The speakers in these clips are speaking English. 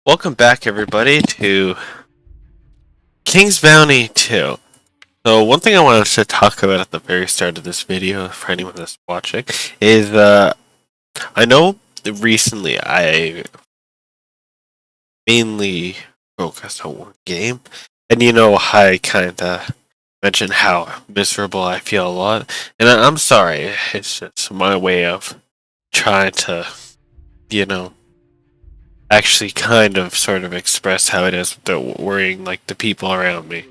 Welcome back, everybody, to King's Bounty 2. So, one thing I wanted to talk about at the very start of this video, for anyone that's watching, is I know recently I mainly focused on one game, and I kinda mentioned how miserable I feel a lot, and I'm sorry, it's just my way of trying to, you know, actually kind of sort of express how it is without worrying like the people around me.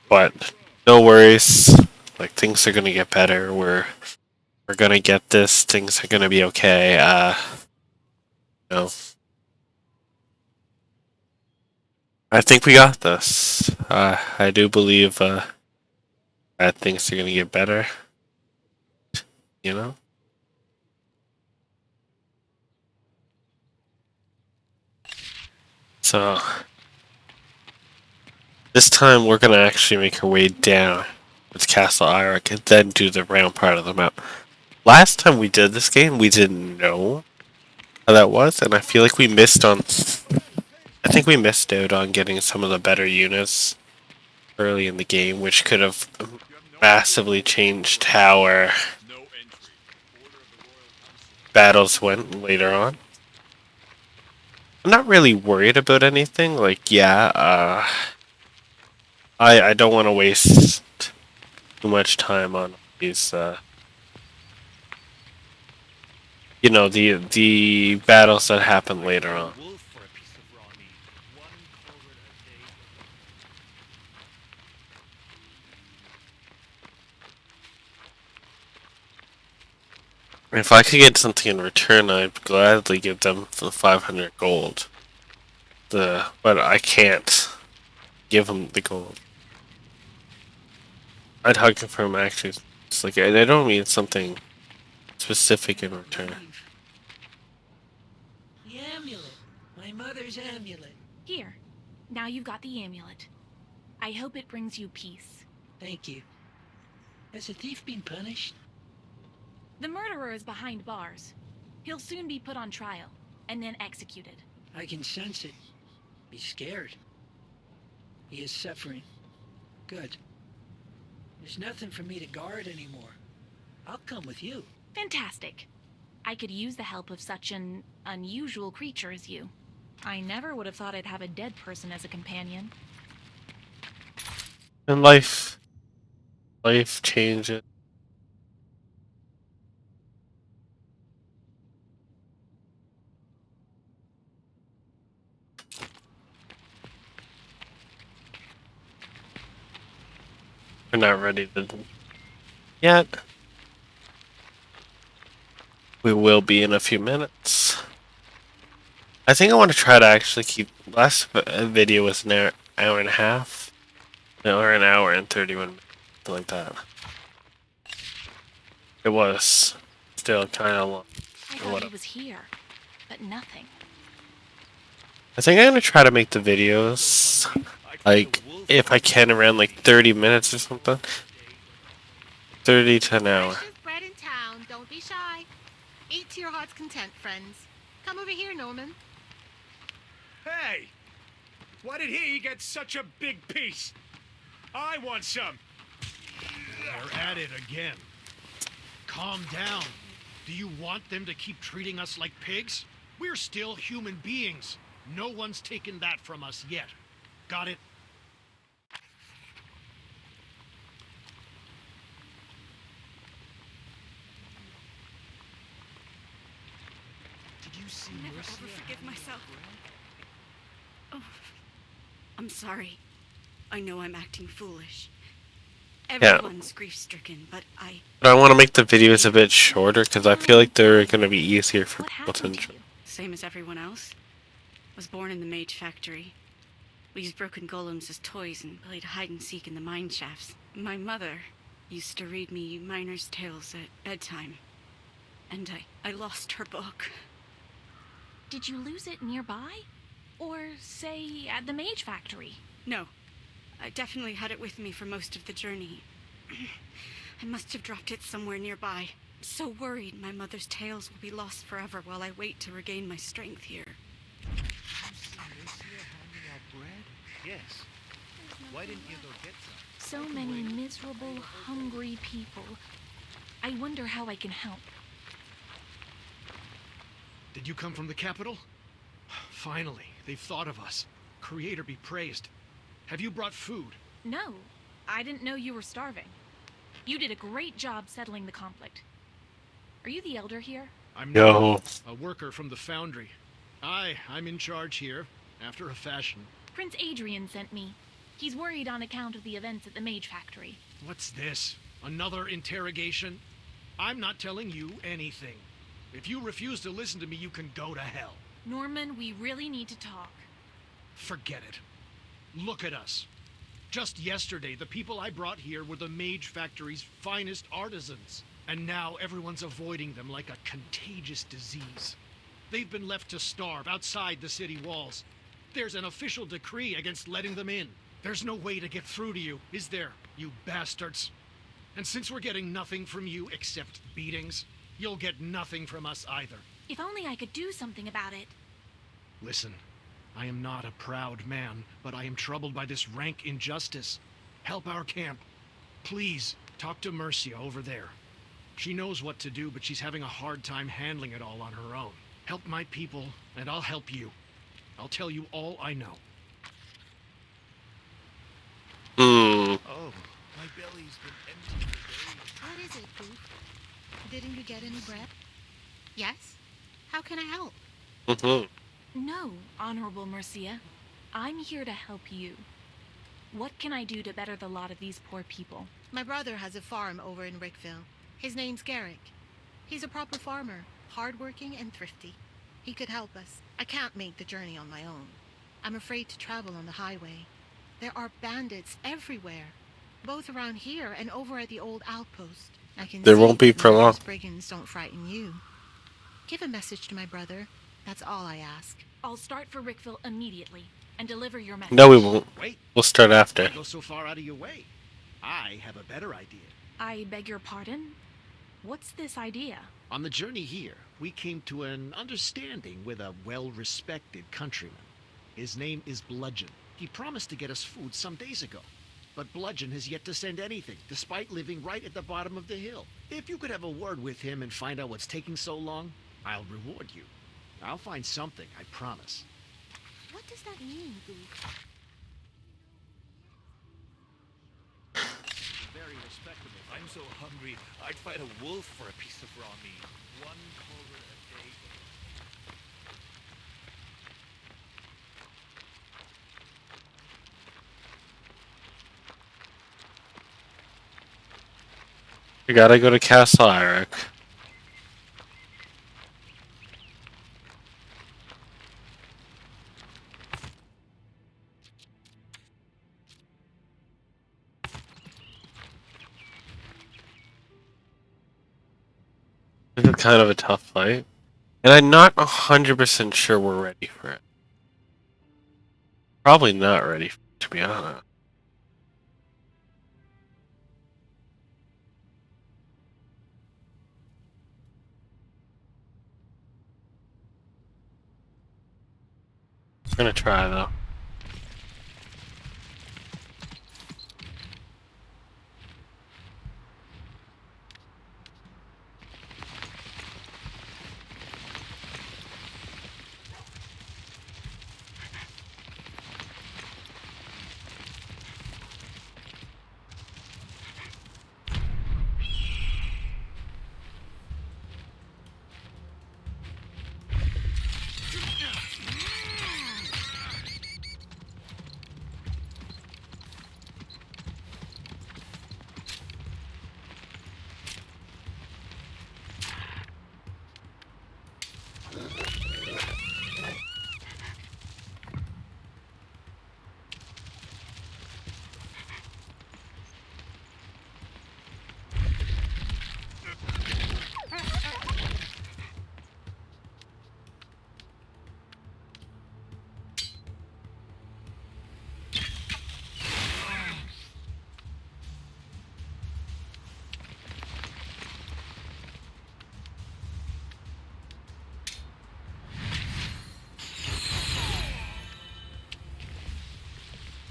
But no worries. Like things are gonna get better. We're gonna get this. Things are gonna be okay. No. I think we got this. I do believe that things are gonna get better. You know. So this time we're gonna actually make our way down with Castle Irok and then do the round part of the map. Last time we did this game, we didn't know how that was, and I feel like we missed on. I think we missed out on getting some of the better units early in the game, which could have massively changed how our battles went later on. I'm not really worried about anything. Like, yeah, I don't want to waste too much time on these. The battles that happen later on. If I could get something in return, I'd gladly give them the 500 gold. But I can't give them the gold. I'd hug it from actually. It's like I don't mean something specific in return. The amulet. My mother's amulet. Here. Now you've got the amulet. I hope it brings you peace. Thank you. Has the thief been punished? The murderer is behind bars. He'll soon be put on trial, and then executed. I can sense it. He's scared. He is suffering. Good. There's nothing for me to guard anymore. I'll come with you. Fantastic. I could use the help of such an unusual creature as you. I never would have thought I'd have a dead person as a companion. And life changes. We're not ready to yet. We will be in a few minutes. I think I want to try to actually keep. Last video was an hour and a half, or an hour and 31 minutes, something like that. It was still kind of long. I thought he was here, but nothing. I think I'm gonna try to make the videos like if I can around like 30 minutes or something. 30 to an hour. Freshest bread in town. Don't be shy. Eat to your heart's content, friends. Come over here, Norman. Hey! Why did he get such a big piece? I want some! They're at it again. Calm down. Do you want them to keep treating us like pigs? We're still human beings. No one's taken that from us yet. Got it? Did you see Never ever forgive myself. Oh, I'm sorry. I know I'm acting foolish. Everyone's grief-stricken, but I want to make the videos a bit shorter because I feel like they're going to be easier for people to enjoy. Same as everyone else. Was born in the mage factory. We used broken golems as toys and played hide-and-seek in the mine shafts. My mother used to read me miners' tales at bedtime. And I lost her book. Did you lose it nearby? Or, say, at the mage factory? No. I definitely had it with me for most of the journey. I must have dropped it somewhere nearby. I'm so worried my mother's tales will be lost forever while I wait to regain my strength here. handing out bread? Yes. Why didn't you go get some? So many miserable, hungry people. I wonder how I can help. Did you come from the capital? Finally, they've thought of us. Creator be praised. Have you brought food? No, I didn't know you were starving. You did a great job settling the conflict. Are you the elder here? I'm No. not a worker from the foundry. I'm in charge here, after a fashion. Prince Adrian sent me. He's worried on account of the events at the Mage Factory. What's this? Another interrogation? I'm not telling you anything. If you refuse to listen to me, you can go to hell. Norman, we really need to talk. Forget it. Look at us. Just yesterday, the people I brought here were the Mage Factory's finest artisans. And now everyone's avoiding them like a contagious disease. They've been left to starve outside the city walls. There's an official decree against letting them in. There's no way to get through to you, is there, you bastards? And since we're getting nothing from you except beatings, you'll get nothing from us either. If only I could do something about it. Listen, I am not a proud man, but I am troubled by this rank injustice. Help our camp. Please, talk to Mercia over there. She knows what to do, but she's having a hard time handling it all on her own. Help my people, and I'll help you. I'll tell you all I know. Hmm. Oh, my belly's been empty for days. What is it, Goof? Didn't you get any bread? Yes? How can I help? Mm-hmm. No, Honorable Mercia. I'm here to help you. What can I do to better the lot of these poor people? My brother has a farm over in Rickville. His name's Garrick. He's a proper farmer, hardworking and thrifty. He could help us. I can't make the journey on my own. I'm afraid to travel on the highway. There are bandits everywhere, both around here and over at the old outpost. I can There see won't be that for long. those brigands don't frighten you. Give a message to my brother. That's all I ask. I'll start for Rickville immediately and deliver your message. No, we won't. Wait, We'll start after. don't go so far out of your way. I have a better idea. I beg your pardon? What's this idea? On the journey here, we came to an understanding with a well-respected countryman. His name is Bludgeon. He promised to get us food some days ago. But Bludgeon has yet to send anything, despite living right at the bottom of the hill. If you could have a word with him and find out what's taking so long, I'll reward you. I'll find something, I promise. What does that mean, Goof? Very respectable. I'm so hungry, I'd fight a wolf for a piece of raw meat. One culvert a day. We gotta go to Castle Irok. This is kind of a tough fight. And I'm not 100% sure we're ready for it. Probably not ready, to be honest. I'm gonna try though.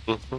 Mm-hmm.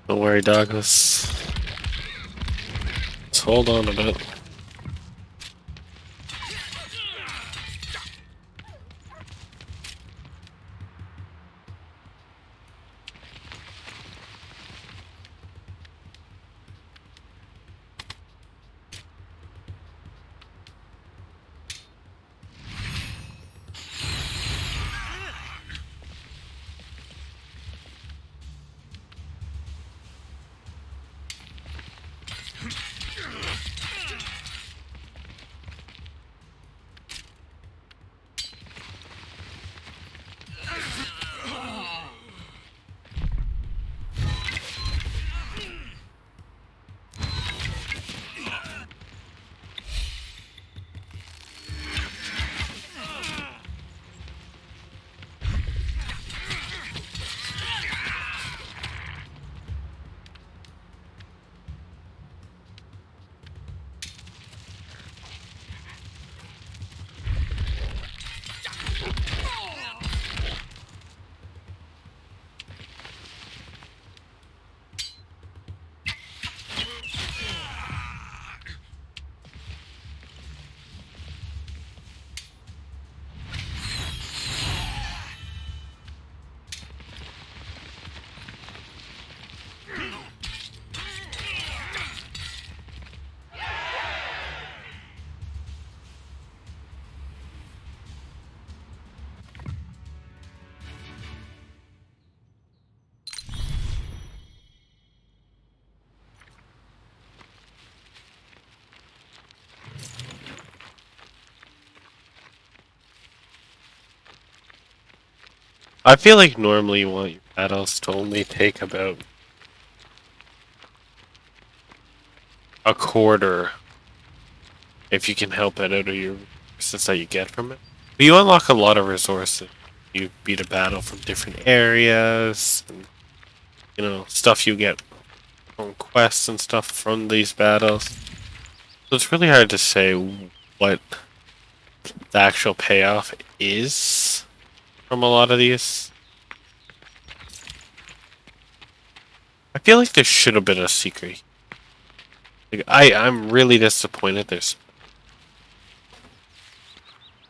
Don't worry, Douglas. Let's hold on a bit. I feel like normally you want your battles to only take about a quarter if you can help it out of your resources that you get from it. But you unlock a lot of resources. You beat a battle from different areas, and stuff you get from quests and stuff from these battles. So it's really hard to say what the actual payoff is from a lot of these. I feel like there should have been a secret. Like, I'm really disappointed. There's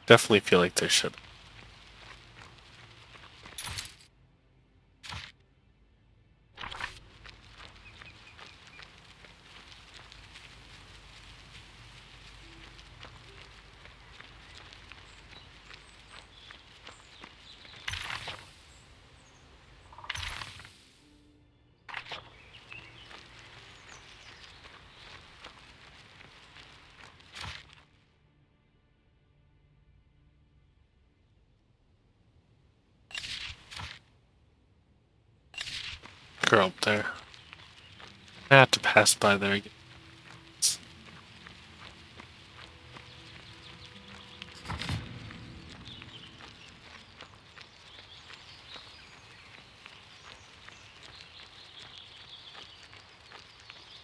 definitely feel like there should. Girl up there. I had to pass by there again.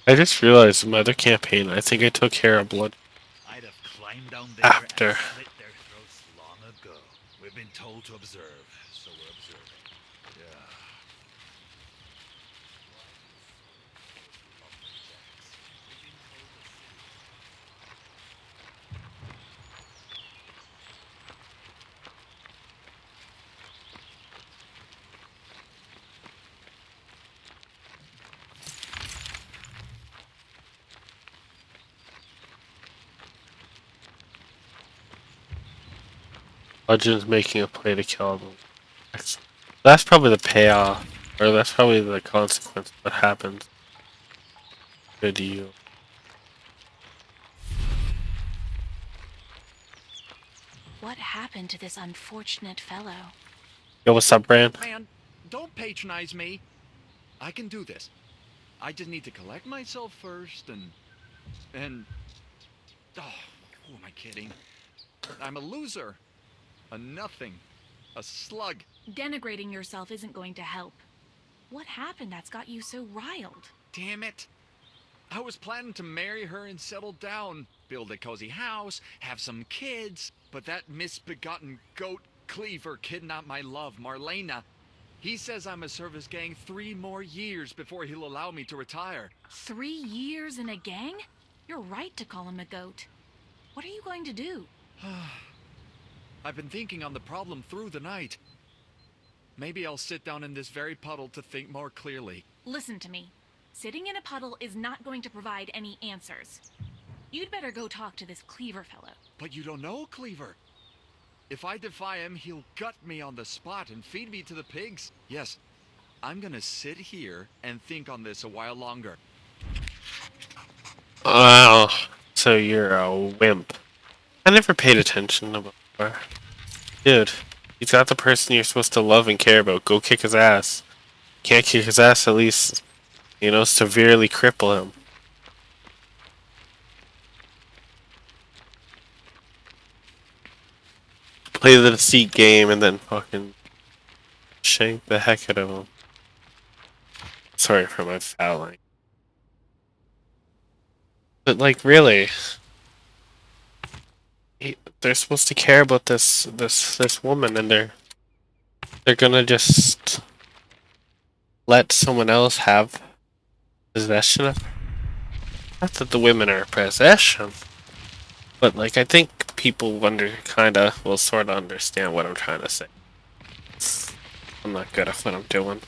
I just realized in my other campaign, I think I took care of blood I'd have climbed down there after. and slit their throats long ago. We've been told to observe, so we're observing. Yeah. Legends making a play to kill them. That's probably the payoff Or that's probably the consequence of what happens to you. What happened to this unfortunate fellow? Yo, what's up, Brand? Man, don't patronize me. I can do this. I just need to collect myself first and oh, who am I kidding? I'm a loser. A nothing. A slug. Denigrating yourself isn't going to help. What happened that's got you so riled? Damn it. I was planning to marry her and settle down, build a cozy house, have some kids, but that misbegotten goat Cleaver kidnapped my love, Marlena. He says I'm a service gang 3 more years before he'll allow me to retire. 3 years in a gang? You're right to call him a goat. What are you going to do? I've been thinking on the problem through the night. Maybe I'll sit down in this very puddle to think more clearly. Listen to me. Sitting in a puddle is not going to provide any answers. You'd better go talk to this Cleaver fellow. But you don't know Cleaver. If I defy him, he'll gut me on the spot and feed me to the pigs. Yes, I'm gonna sit here and think on this a while longer. Oh, so you're a wimp. I never paid attention before. Dude, he's got the person you're supposed to love and care about. Go kick his ass. Can't kick his ass, at least, severely cripple him. Play the deceit game and then fucking shank the heck out of him. Sorry for my fouling. But like, really, they're supposed to care about this woman, and they're gonna just let someone else have possession of her. Not that the women are possession, but like, I think people will sort of understand what I'm trying to say. I'm not good at what I'm doing.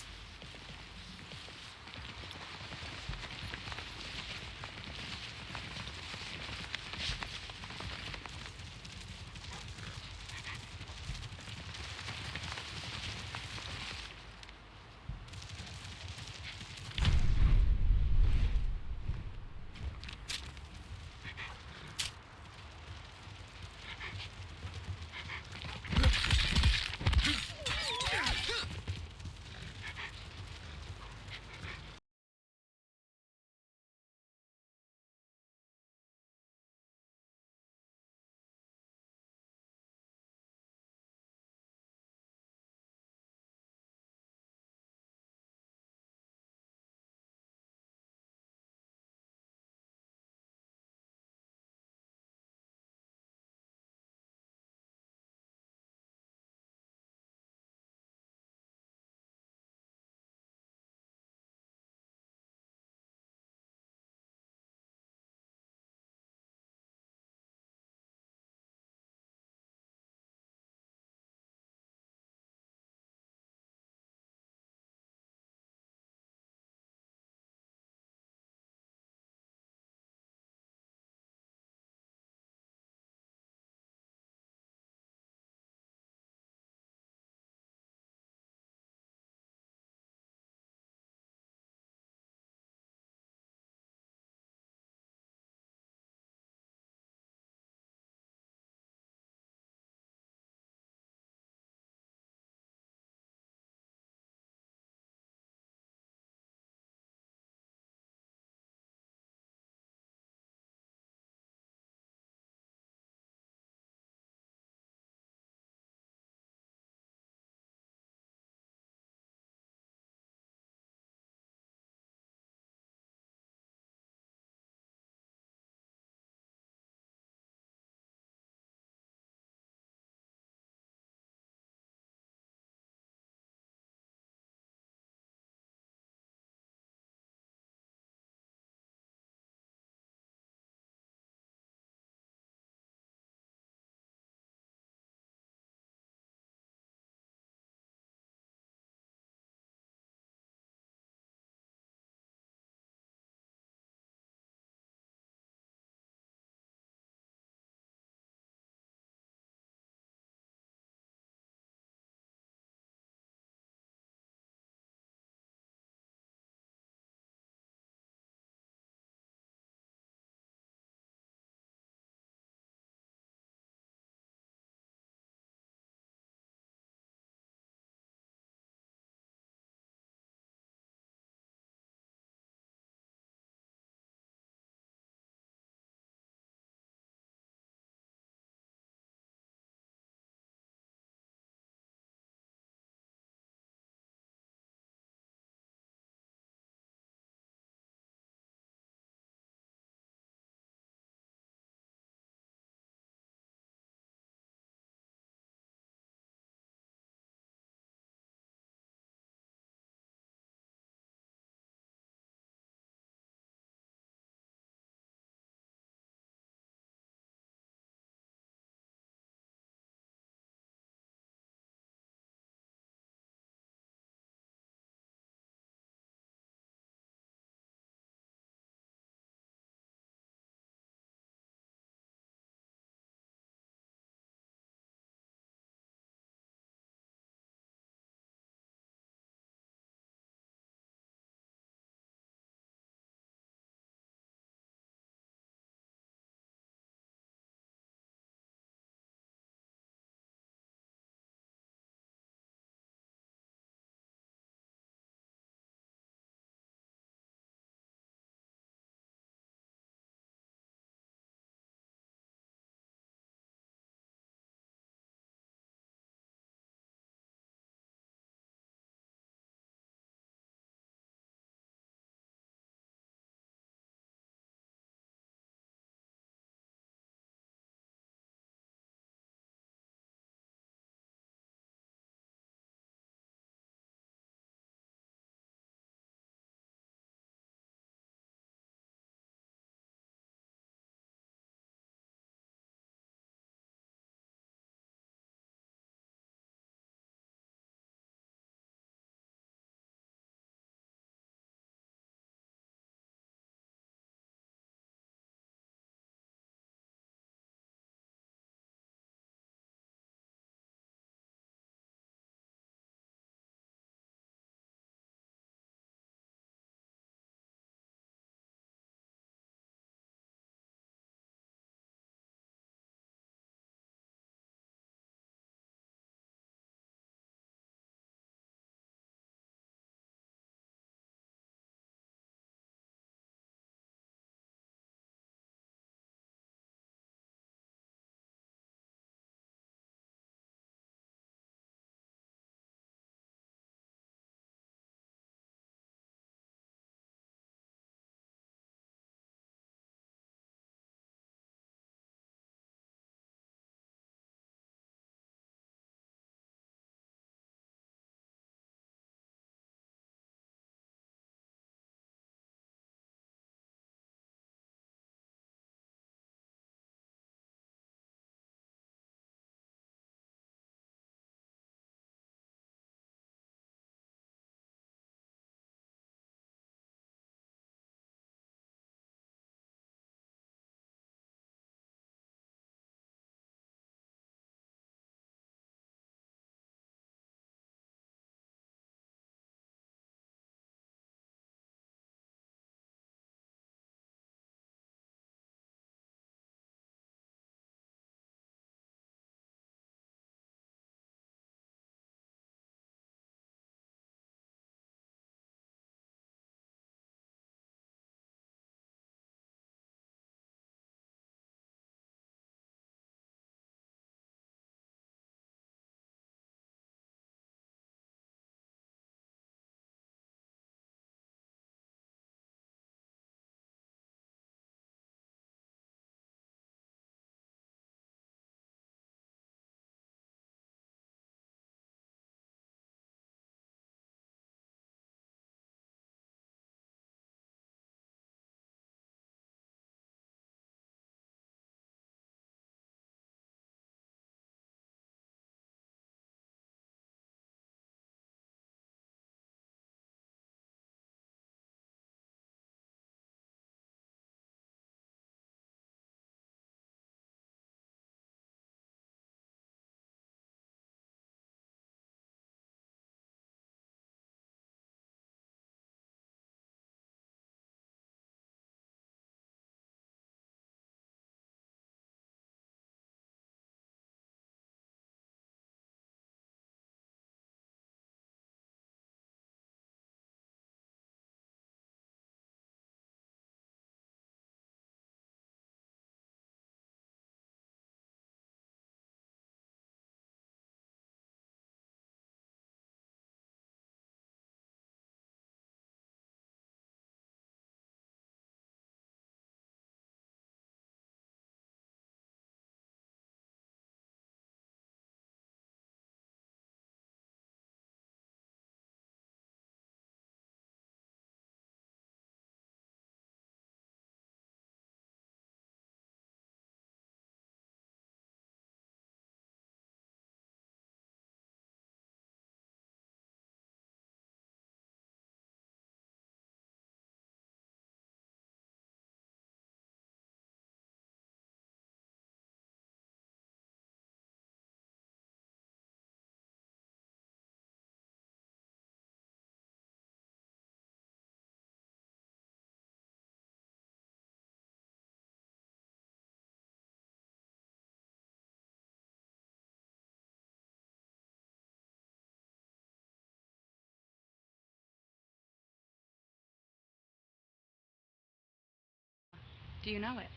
Do you know it?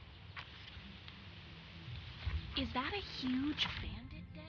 Is that a huge bandit den?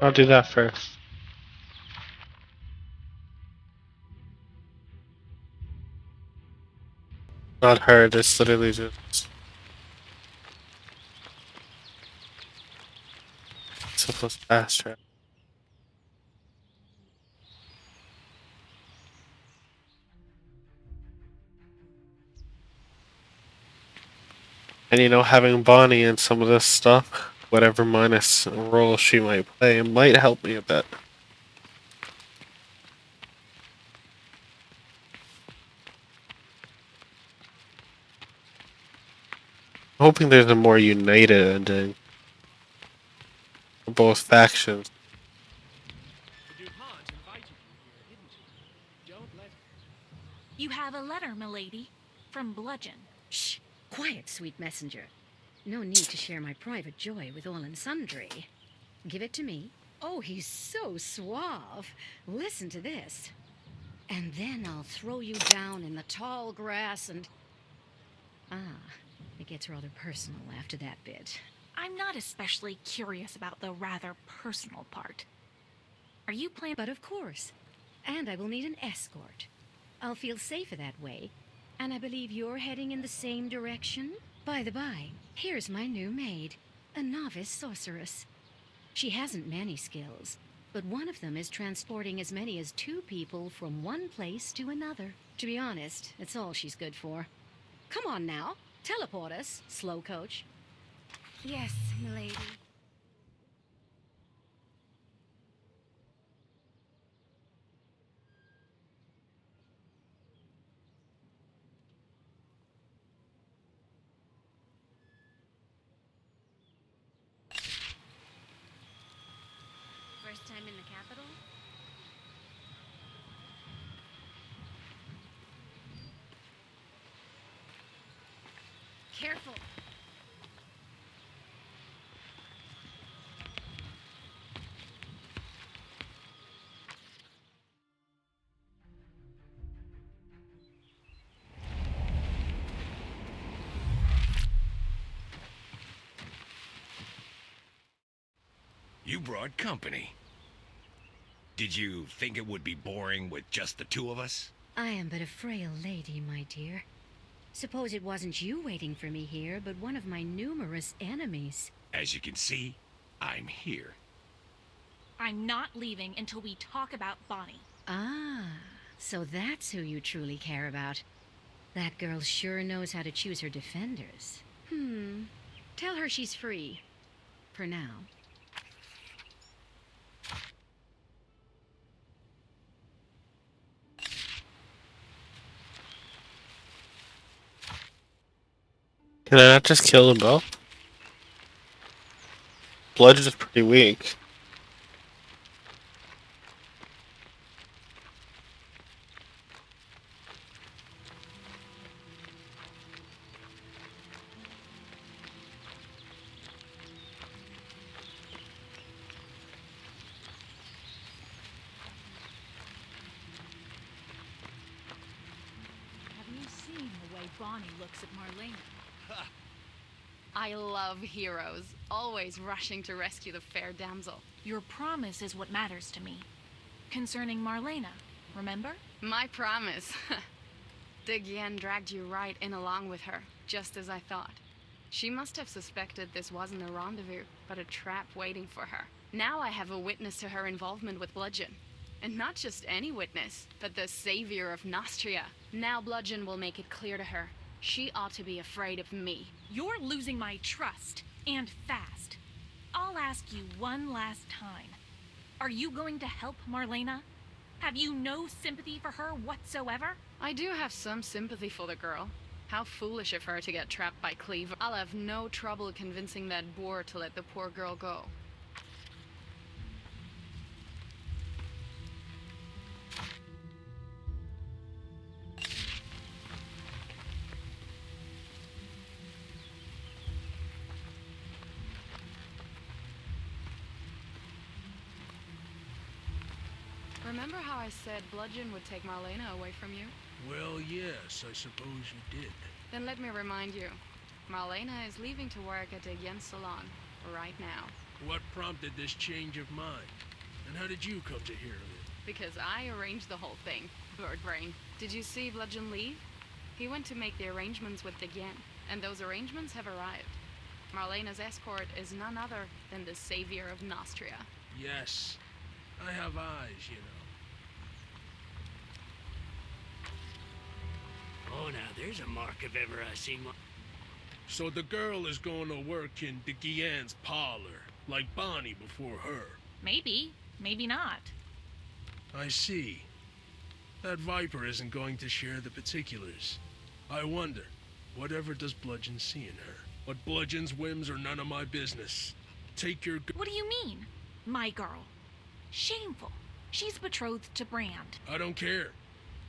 I'll do that first. Not heard, it's literally just simplest fast track. And you know, having Bonnie in some of this stuff, whatever minus role she might play, might help me a bit. I'm hoping there's a more united ending for both factions. You have a letter, milady, from Bludgeon. Shh! Quiet, sweet messenger. No need to share my private joy with all and sundry. Give it to me. Oh, he's so suave. Listen to this. And then I'll throw you down in the tall grass and... Ah, it gets rather personal after that bit. I'm not especially curious about the rather personal part. Are you planning? But of course. And I will need an escort. I'll feel safer that way. And I believe you're heading in the same direction? By the by, here's my new maid, a novice sorceress. She hasn't many skills, but one of them is transporting as many as 2 people from one place to another. To be honest, it's all she's good for. Come on now, teleport us, slow coach. Yes, milady. First time in the capital? Careful! You brought company. Did you think it would be boring with just the 2 of us? I am but a frail lady, my dear. Suppose it wasn't you waiting for me here, but one of my numerous enemies. As you can see, I'm here. I'm not leaving until we talk about Bonnie. Ah, so that's who you truly care about. That girl sure knows how to choose her defenders. Tell her she's free. For now. Can I not just kill them both? Bludgeon is pretty weak. Have you seen the way Bonnie looks at Marlena? I love heroes, always rushing to rescue the fair damsel. Your promise is what matters to me. Concerning Marlena, remember? My promise. Digyan dragged you right in along with her, just as I thought. She must have suspected this wasn't a rendezvous, but a trap waiting for her. Now I have a witness to her involvement with Bludgeon. And not just any witness, but the savior of Nostria. Now Bludgeon will make it clear to her. She ought to be afraid of me. You're losing my trust, and fast. I'll ask you one last time. Are you going to help Marlena? Have you no sympathy for her whatsoever? I do have some sympathy for the girl. How foolish of her to get trapped by Cleaver. I'll have no trouble convincing that boar to let the poor girl go. Remember how I said Bludgeon would take Marlena away from you? Well, yes, I suppose you did. Then let me remind you. Marlena is leaving to work at the Yen Salon right now. What prompted this change of mind? And how did you come to hear of it? Because I arranged the whole thing, Birdbrain. Did you see Bludgeon leave? He went to make the arrangements with the Yen, and those arrangements have arrived. Marlena's escort is none other than the savior of Nostria. Yes, I have eyes, you know. Oh, now there's a mark if ever I seen one. So the girl is going to work in the Guillen's parlor, like Bonnie before her. Maybe, maybe not. I see. That Viper isn't going to share the particulars. I wonder, whatever does Bludgeon see in her? But Bludgeon's whims are none of my business. Take your... What do you mean? My girl. Shameful. She's betrothed to Brand. I don't care.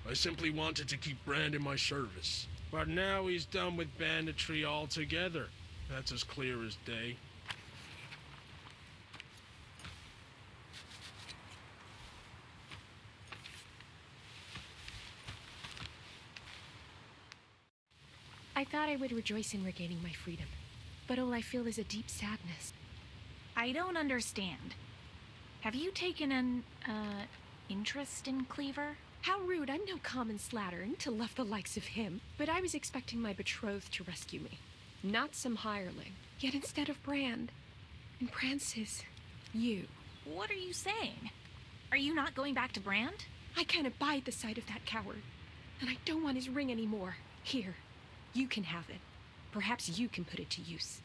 I simply wanted to keep Brand in my service. But now he's done with banditry altogether. That's as clear as day. I thought I would rejoice in regaining my freedom, but all I feel is a deep sadness. I don't understand. Have you taken an, interest in Cleaver? How rude, I'm no common slattern to love the likes of him, but I was expecting my betrothed to rescue me, not some hireling. Yet instead of Brand, and Brand says, you. What are you saying? Are you not going back to Brand? I can't abide the sight of that coward, and I don't want his ring anymore. Here, you can have it. Perhaps you can put it to use.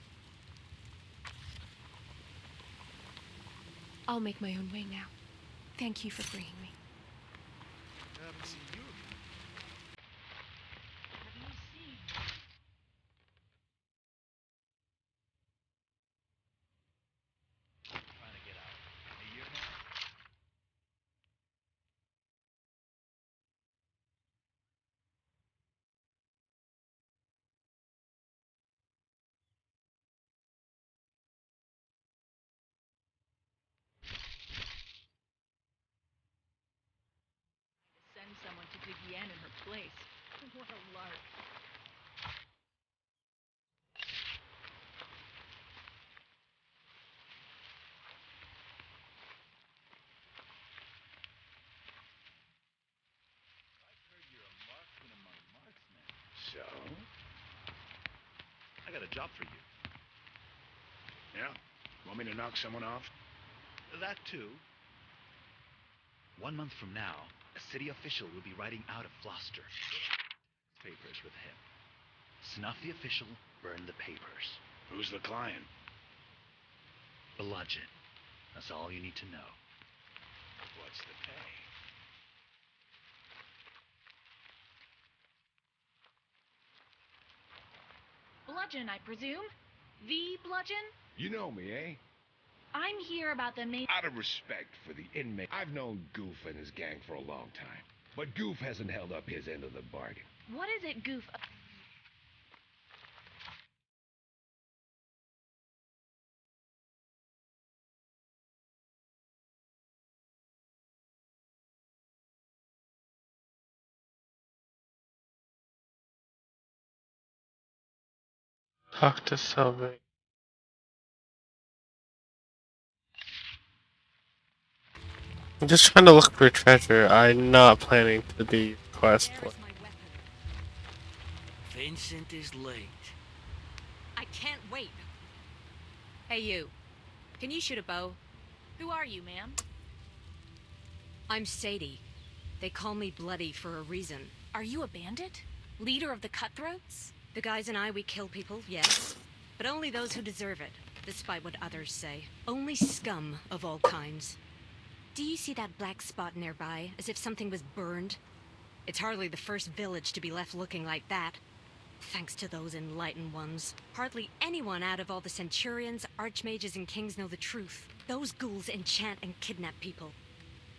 I'll make my own way now. Thank you for freeing me. I haven't seen you. Trying to get out. A year now? Send someone to dig Yan in her place. What a lark. I've heard you're a marksman among marksmen. So? I got a job for you. Yeah? Want me to knock someone off? That too. 1 month from now, a city official will be riding out of Gloucester. Papers with him. Snuff the official, burn the papers. Who's the client? Bludgeon. That's all you need to know. What's the pay? Bludgeon, I presume? The Bludgeon? You know me, eh? I'm here about the main... Out of respect for the inmate, I've known Goof and his gang for a long time. But Goof hasn't held up his end of the bargain. What is it, Goof? Talk to Sylvie. I'm just trying to look for treasure. I'm not planning to be quest. Vincent is late. I can't wait. Hey, you. Can you shoot a bow? Who are you, ma'am? I'm Sadie. They call me Bloody for a reason. Are you a bandit? Leader of the cutthroats? The guys and I, we kill people, yes. But only those who deserve it, despite what others say. Only scum of all kinds. Do you see that black spot nearby, as if something was burned? It's hardly the first village to be left looking like that. Thanks to those enlightened ones. Hardly anyone out of all the centurions, archmages, and kings know the truth. Those ghouls enchant and kidnap people.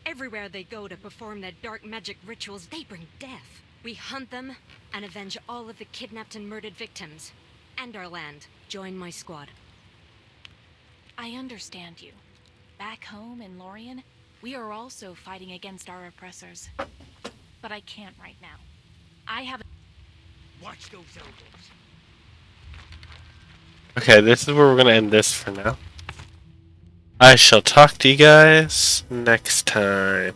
Everywhere they go to perform their dark magic rituals, they bring death. We hunt them and avenge all of the kidnapped and murdered victims. And our land. Join my squad. I understand you. Back home in Lorien, we are also fighting against our oppressors. But I can't right now. I have... Watch those elbows. Okay, this is where we're gonna end this for now. I shall talk to you guys next time.